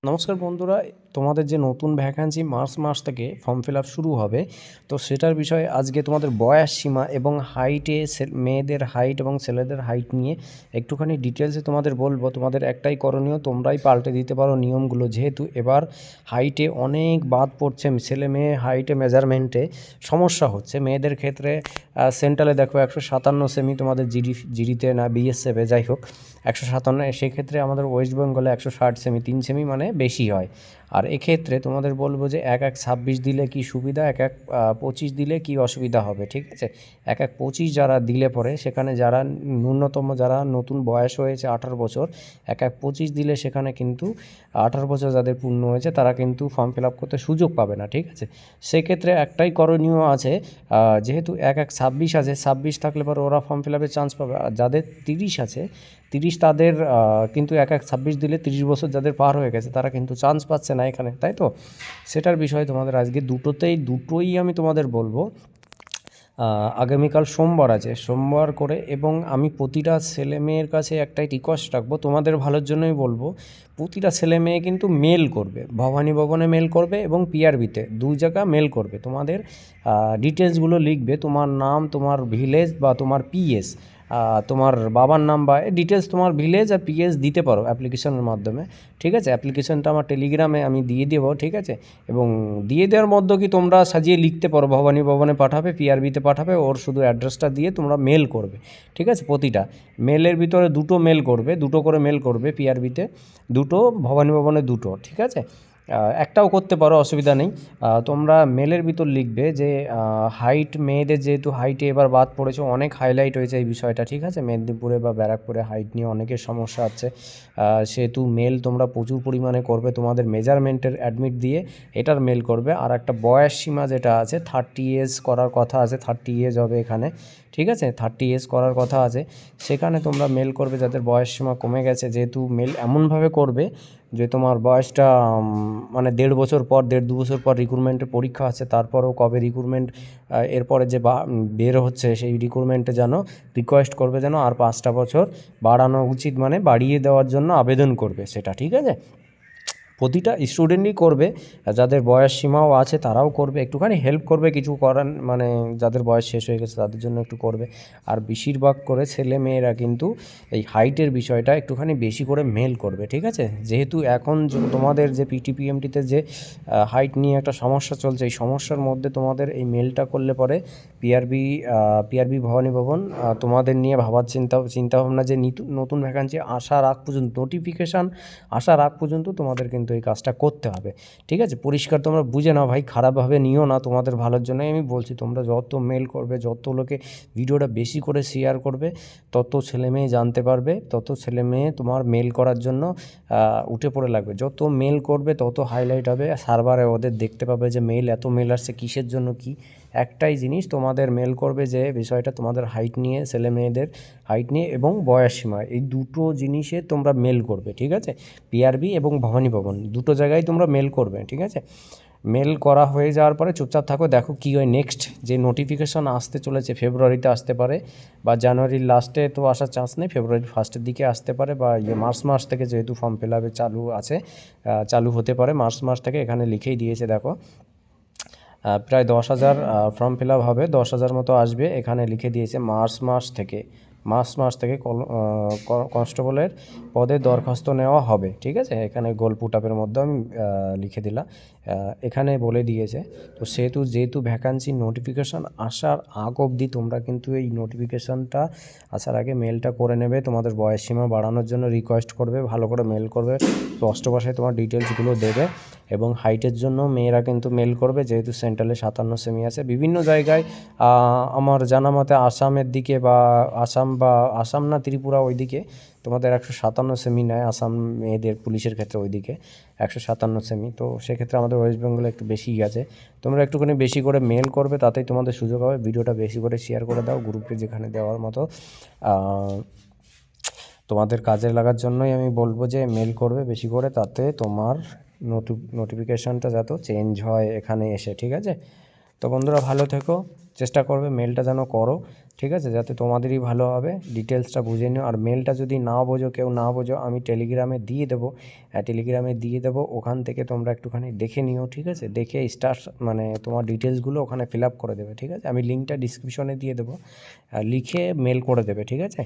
নমস্কার বন্ধুরা, তোমাদের যে নতুন ভ্যাকান্সি মার্চ মাস থেকে ফর্ম ফিল আপ শুরু হবে, তো সেটার বিষয়ে আজকে তোমাদের বয়স সীমা এবং হাইটে মেয়েদের হাইট এবং ছেলেদের হাইট নিয়ে একটুখানি ডিটেলসে তোমাদের বলবো। তোমাদের একটাই করণীয়, তোমরাই পাল্টে দিতে পারো নিয়মগুলো, যেহেতু এবার হাইটে অনেক বাদ পড়ছে। ছেলে মেয়ে হাইটে মেজারমেন্টে সমস্যা হচ্ছে মেয়েদের ক্ষেত্রে। সেন্ট্রালে দেখো 157 সেমি, তোমাদের জিডিতে না বিএসএফে, যাই হোক 157, সেক্ষেত্রে আমাদের ওয়েস্ট বেঙ্গলে 160 সেমি, 3 সেমি মানে বেশি হয়। আর এক্ষেত্রে তোমাদের বলবো যে 1-1-26 দিলে কি সুবিধা, 1-1-25 দিলে কি অসুবিধা হবে, ঠিক আছে। 1-1-25 যারা দিলে পরে সেখানে যারা ন্যূনতম, যারা নতুন বয়স হয়েছে 18 বছর, 1-1-25 দিলে সেখানে কিন্তু 18 বছর যাদের পূর্ণ হয়েছে তারা কিন্তু ফর্ম ফিল আপ করতে সুযোগ পাবে না, ঠিক আছে। সেক্ষেত্রে একটাই করণীয় আছে, যেহেতু 1-1-26 আছে, 26 থাকলে পরে ওরা ফর্ম ফিল আপের চান্স পাবে। আর যাদের 30 আছে, 30 তাদের কিন্তু 1-1-26 দিলে 30 বছর যাদের পার হয়ে গেছে তারা কিন্তু চান্স পাচ্ছে না এখানে, তাই তো। সেটার বিষয়ে তোমাদের আজকে দুটোই আমি তোমাদের বলবো। আগামীকাল সোমবার আছে, সোমবার করে, এবং আমি প্রতিটা ছেলে মেয়ের কাছে একটাই রিকোয়েস্ট রাখবো, তোমাদের ভালোর জন্যই বলবো। প্রতিটা ছেলে মেয়ে কিন্তু মেল করবে, ভবানী ভবনে মেল করবে এবং পিআরবিতে, দু জায়গা মেল করবে। তোমাদের ডিটেলসগুলো লিখবে, তোমার নাম, তোমার ভিলেজ বা তোমার পিএস, তোমার বাবার নাম বা ডিটেলস, তোমার ভিলেজ আর পিএস দিতে পারো অ্যাপ্লিকেশনের মাধ্যমে, ঠিক আছে। অ্যাপ্লিকেশনটা আমার টেলিগ্রামে আমি দিয়ে দেবো, ঠিক আছে। এবং দিয়ে দেওয়ার মধ্যে কি তোমরা সাজিয়ে লিখতে পারো, ভবানী ভবনে পাঠাবে, পিআরবিতে পাঠাবে, ওর শুধু অ্যাড্রেসটা দিয়ে তোমরা মেল করবে, ঠিক আছে। প্রতিটা মেলের ভিতরে দুটো মেল করবে, দুটো করে মেল করবে পিআরবিতে, দুটো ভবানী ভবনে দুটো, ঠিক আছে। একটাও করতে পারো, অসুবিধা নেই। তোমরা মেলের ভিতর লিখবে যে হাইট, মেয়েদের যেহেতু হাইটে এবার বাদ পড়েছে, অনেক হাইলাইট হয়েছে এই বিষয়টা, ঠিক আছে। মেদিনীপুরে বা ব্যারাকপুরে হাইট নিয়ে অনেকের সমস্যা আছে, সেহেতু মেল তোমরা প্রচুর পরিমাণে করবে, তোমাদের মেজারমেন্টের অ্যাডমিট দিয়ে এটার মেল করবে। আর একটা বয়স সীমা যেটা আছে 30 ইয়ার্স করার কথা আছে, 30 ইয়ার্স হবে এখানে, ঠিক আছে। 30 ইয়ার্স করার কথা আছে, সেখানে তোমরা মেল করবে যাদের বয়স সীমা কমে গেছে। যেহেতু মেল এমনভাবে করবে যে তোমার বয়সটা মানে 1.5 বছর পর, 1.5-2 বছর পর রিক্রুটমেন্টের পরীক্ষা আছে, তারপরেও কবে রিক্রুটমেন্ট এরপরে যে বের হচ্ছে সেই রিক্রুটমেন্টে যেন রিকোয়েস্ট করবে যেন আর 5টা বছর বাড়ানো উচিত, মানে বাড়িয়ে দেওয়ার জন্য আবেদন করবে সেটা, ঠিক আছে। প্রতিটা স্টুডেন্টই করবে, যাদের বয়স সীমাও আছে তারাও করবে, একটুখানি হেল্প করবে, কিছু করার মানে যাদের বয়স শেষ হয়ে গেছে তাদের জন্য একটু করবে। আর বেশিরভাগ করে ছেলে মেয়েরা কিন্তু এই হাইটের বিষয়টা একটুখানি বেশি করে মেল করবে, ঠিক আছে। যেহেতু এখন তোমাদের যে পিটিপিএমটিতে যে হাইট নিয়ে একটা সমস্যা চলছে, এই সমস্যার মধ্যে তোমাদের এই মেলটা করলে পরে পিআরবি ভবানী ভবন তোমাদের নিয়ে ভাবার চিন্তাভাবনা যে নতুন ভ্যাকান্সি আসার আগ পর্যন্ত, নোটিফিকেশান আসার আগ পর্যন্ত তোমাদের কিন্তু এই কাজটা করতে হবে, ঠিক আছে। পরিষ্কার তোমরা বুঝে নাও ভাই, খারাপভাবে নিও না, তোমাদের ভালোর জন্যই আমি বলছি। তোমরা যত মেল করবে, যত লোকে ভিডিওটা বেশি করে শেয়ার করবে, তত ছেলে মেয়ে জানতে পারবে, তত ছেলে মেয়ে তোমার মেল করার জন্য উঠে পড়ে লাগবে। যত মেল করবে তত হাইলাইট হবে সার্ভারে, ওদের দেখতে পাবে যে মেল, এত মেল আসছে কিসের জন্য, কি একটাই জিনিস তোমাদের মেল করবে যে বিষয়টা তোমাদের হাইট নিয়ে, ছেলে মেয়েদের হাইট নিয়ে এবং বয়স সীমা, এই দুটো জিনিসে তোমরা মেল করবে, ঠিক আছে। পিআরবি এবং ভবানী ভবন দুটো জায়গায় তোমরা মেল করবে, ঠিক আছে। মেল করা হয়ে যাওয়ার পরে চুপচাপ থাকো, দেখো কী হয়। নেক্সট যে নোটিফিকেশান আসতে চলেছে ফেব্রুয়ারিতে আসতে পারে, বা জানুয়ারির লাস্টে তো আসার চান্স নেই, ফেব্রুয়ারির ফার্স্টের দিকে আসতে পারে, বা মার্চ মাস থেকে, যেহেতু ফর্ম ফিল আপে চালু আছে, চালু হতে পারে মার্চ মাস থেকে। এখানে লিখেই দিয়েছে দেখো, প্রায় 10,000 ফর্ম ফিল আপ হবে, 10,000 মতো আসবে। এখানে লিখে দিয়েছে মার্চ মাস থেকে কনস্টেবলের পদে দরখাস্ত নেওয়া হবে, ঠিক আছে। এখানে গোল পুট আপের মধ্যে আমি লিখে দিলাম, এখানে বলে দিয়েছে। তো যেহেতু ভ্যাকান্সি নোটিফিকেশান আসার আগ অবধি তোমরা কিন্তু এই নোটিফিকেশানটা আসার আগে মেলটা করে নেবে, তোমাদের বয়স সীমা বাড়ানোর জন্য রিকোয়েস্ট করবে, ভালো করে মেল করবে, স্পষ্ট ভাষায় তোমার ডিটেলসগুলো দেবে। এবং হাইটের জন্য মেয়েরা কিন্তু মেল করবে, যেহেতু সেন্ট্রালে 57 সেমি আছে। বিভিন্ন জায়গায় আমার জানা মতে আসামের দিকে, বা আসাম না ত্রিপুরা, ওইদিকে তোমাদের 157 সেমি নেয় আসাম মেয়েদের পুলিশের ক্ষেত্রে, ওইদিকে 157 সেমি। তো সেক্ষেত্রে আমাদের ওয়েস্ট বেঙ্গলে একটু বেশিই আছে। তোমরা একটুখানি বেশি করে মেল করবে, তাতেই তোমাদের সুযোগ হবে। ভিডিওটা বেশি করে শেয়ার করে দাও গ্রুপে, যেখানে দেওয়ার মতো। তোমাদের কাজে লাগার জন্যই আমি বলবো যে মেল করবে বেশি করে, তাতে তোমার নোটিফিকেশানটা যাতে চেঞ্জ হয় এখানে এসে, ঠিক আছে। তো বন্ধুরা ভালো থেকো, চেষ্টা করবে মেলটা যেন করো, ঠিক আছে, যাতে তোমাদেরই ভালো হবে। ডিটেলসটা বুঝে নিও। আর মেলটা যদি না বোঝো, কেউ না বোঝো, আমি টেলিগ্রামে দিয়ে দেবো, ওখান থেকে তোমরা একটুখানি দেখে নিও, ঠিক আছে। দেখে মানে তোমার ডিটেলসগুলো ওখানে ফিল আপ করে দেবে, ঠিক আছে। আমি লিঙ্কটা ডিসক্রিপশনে দিয়ে দেবো, লিখে মেল করে দেবে, ঠিক আছে।